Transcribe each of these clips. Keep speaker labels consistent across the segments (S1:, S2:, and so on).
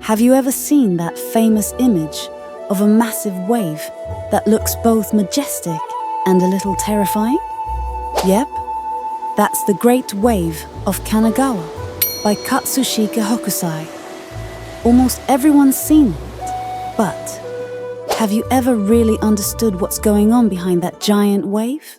S1: Have you ever seen that famous image of a massive wave that looks both majestic and a little terrifying? Yep, that's the Great Wave of Kanagawa by Katsushika Hokusai. Almost everyone's seen it, but have you ever really understood what's going on behind that giant wave?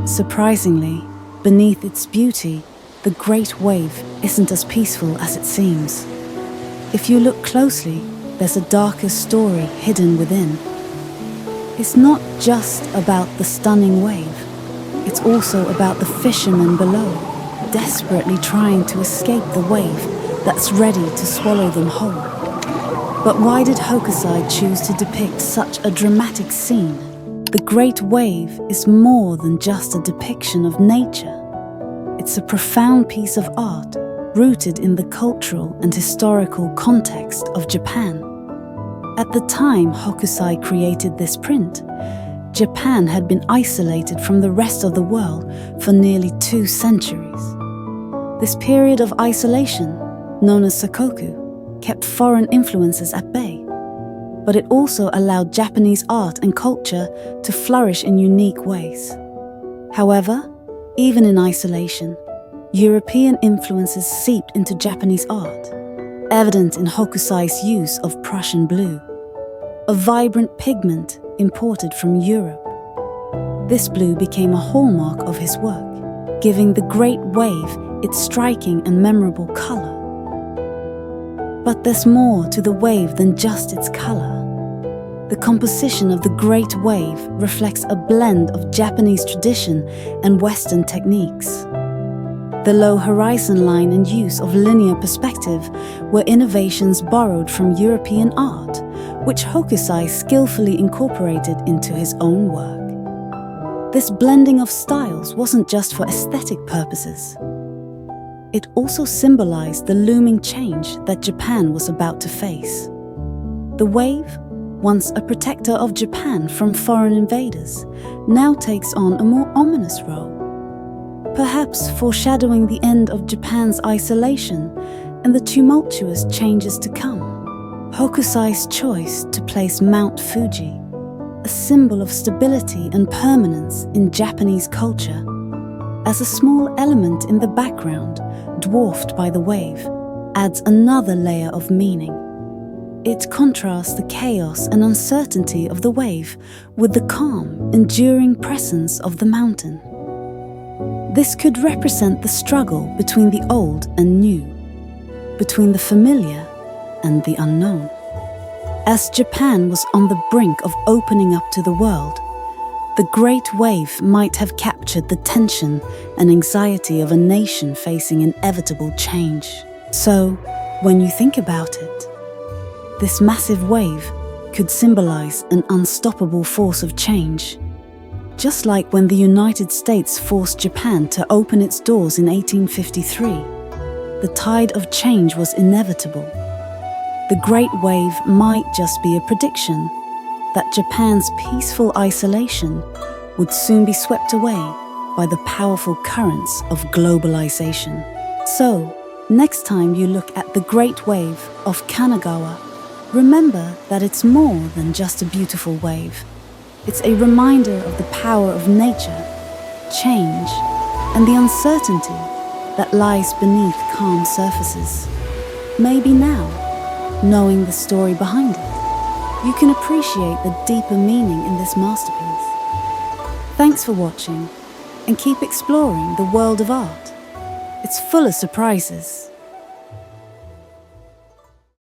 S1: Surprisingly, beneath its beauty, the Great Wave isn't as peaceful as it seems. If you look closely, there's a darker story hidden within. It's not just about the stunning wave. It's also about the fishermen below, desperately trying to escape the wave that's ready to swallow them whole. But why did Hokusai choose to depict such a dramatic scene? The Great Wave is more than just a depiction of nature. It's a profound piece of art rooted in the cultural and historical context of Japan. At the time Hokusai created this print, Japan had been isolated from the rest of the world for nearly 2 centuries. This period of isolation, known as Sakoku, kept foreign influences at bay, but it also allowed Japanese art and culture to flourish in unique ways. However, even in isolation, European influences seeped into Japanese art, evident in Hokusai's use of Prussian Blue, a vibrant pigment imported from Europe. This blue became a hallmark of his work, giving the Great Wave its striking and memorable color. But there's more to the wave than just its color. The composition of the Great Wave reflects a blend of Japanese tradition and Western techniques. The low horizon line and use of linear perspective were innovations borrowed from European art, which Hokusai skillfully incorporated into his own work. This blending of styles wasn't just for aesthetic purposes. It also symbolized the looming change that Japan was about to face. The wave, once a protector of Japan from foreign invaders, now takes on a more ominous role, perhaps foreshadowing the end of Japan's isolation and the tumultuous changes to come. Hokusai's choice to place Mount Fuji, a symbol of stability and permanence in Japanese culture, as a small element in the background, dwarfed by the wave, adds another layer of meaning. It contrasts the chaos and uncertainty of the wave with the calm, enduring presence of the mountain. This could represent the struggle between the old and new, between the familiar and the unknown. As Japan was on the brink of opening up to the world, the Great Wave might have captured the tension and anxiety of a nation facing inevitable change. So, when you think about it, this massive wave could symbolize an unstoppable force of change. Just like when the United States forced Japan to open its doors in 1853, the tide of change was inevitable. The Great Wave might just be a prediction that Japan's peaceful isolation would soon be swept away by the powerful currents of globalization. So, next time you look at the Great Wave of Kanagawa, remember that it's more than just a beautiful wave. It's a reminder of the power of nature, change, and the uncertainty that lies beneath calm surfaces. Maybe now, knowing the story behind it, you can appreciate the deeper meaning in this masterpiece. Thanks for watching, and keep exploring the world of art. It's full of surprises.